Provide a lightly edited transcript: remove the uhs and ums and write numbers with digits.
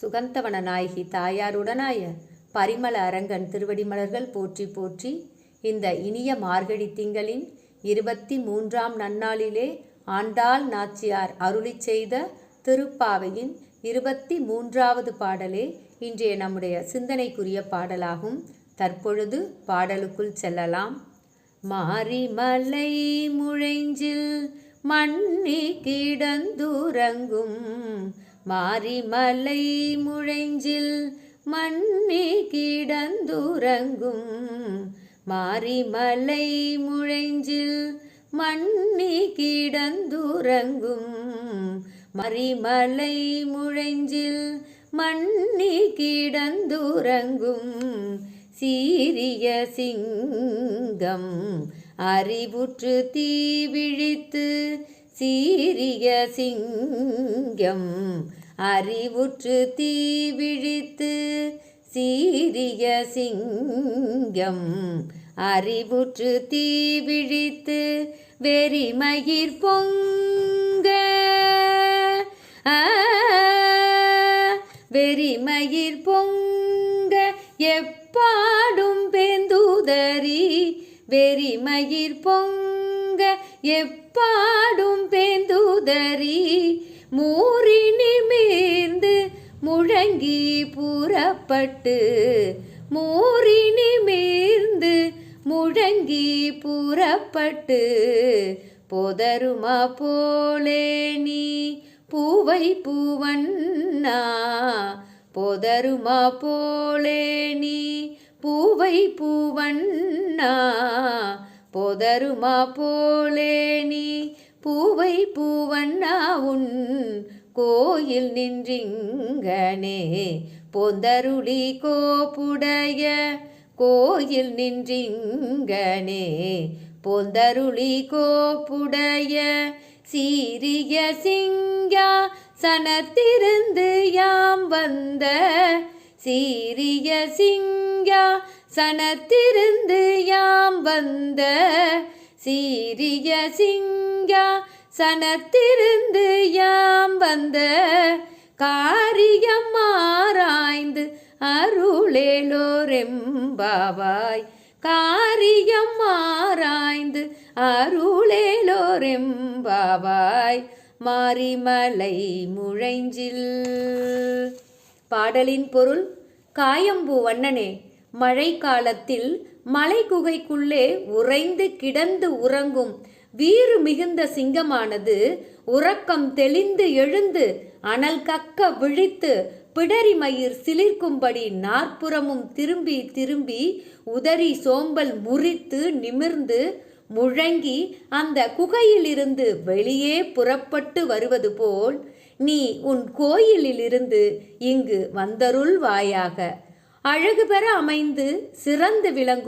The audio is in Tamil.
சுகந்தவன நாயகி தாயாருடனாய பரிமள அரங்கன் திருவடிமலர்கள் போற்றி போற்றி. இந்த இனிய மார்கழி திங்களின் 23ஆம் நன்னாளிலே ஆண்டாள் நாச்சியார் அருளி செய்த திருப்பாவையின் 23வது பாடலே இன்றைய நம்முடைய சிந்தனைக்குரிய பாடலாகும். தற்பொழுது பாடலுக்குள் செல்லலாம். மாரிமலை முழைஞ்சில் மண்ணி கிடந்துறங்கும், மாரிமலை முழைஞ்சில் மண்ணி கிடந்துறங்கும், மாரிமலை முழைஞ்சில் மண்ணி கிடந்துறங்கும், மரிமலை முழைஞ்சில் மண்ணி கிடந்துறங்கும், சீரிய சிங்கம் அறிவுற்று தீ விழித்து, சீரிய சிங்கம் அறிவுற்று தீ விழித்து, சீரிய சிங்கம் அறிவுற்று தீ விழித்து, வெறிமயிர் பொங்க வெறிமயிர் பொங்க எப்பாடும் பேந்துதறி, வெறிமயிர் பொங்க எப்பாடும் பேந்துதறி, மூறி நிமிர்ந்து முழங்கி புறப்பட்டு, மூறி நிமிர்ந்து முழங்கி புறப்பட்டு, போதருமா போலே நீ பூவை பூவண்ணா, போதருமா போலே நீ பூவை பூவண்ணா, போதருமா போலே நீ பூவை பூவண்ணா, உன் கோயில் நின்றிங்கனே பொந்தருளி கோப்புடைய, கோயில் நின்றிங்கனே பொந்தருளி கோப்புடைய, சீரிய சிங்கா சனத்திருந்து யாம் வந்த, சீரிய சிங்கா சனத்திருந்து யாம் வந்த, சீரிய சிங்கா சனத்திருந்து யாம் வந்த, காரியம் ஆராய்ந்து அருளேலோரெம்பாவாய், காரியம் ஆராய்ந்து அருளேலோரெம்பாவாய், மாரிமலை முழைஞ்சில். பாடலின் பொருள்: காயம்பூ வண்ணனே, மழை காலத்தில் மலை குகைக்குள்ளே உறைந்து கிடந்து உறங்கும் வீறு மிகுந்த சிங்கமானது உறக்கம் தெளிந்து எழுந்து அனல் கக்க விழித்து பிடரிமயிர் சிலிர்க்கும்படி நாற்புறமும் திரும்பி திரும்பி உதறி சோம்பல் முறித்து நிமிர்ந்து முழங்கி அந்த குகையிலிருந்து வெளியே புறப்பட்டு வருவது போல் நீ உன் கோயிலிலிருந்து இங்கு வந்தருள்வாயாக. அழகு பெற அமைந்து சிறந்து விளங்கும்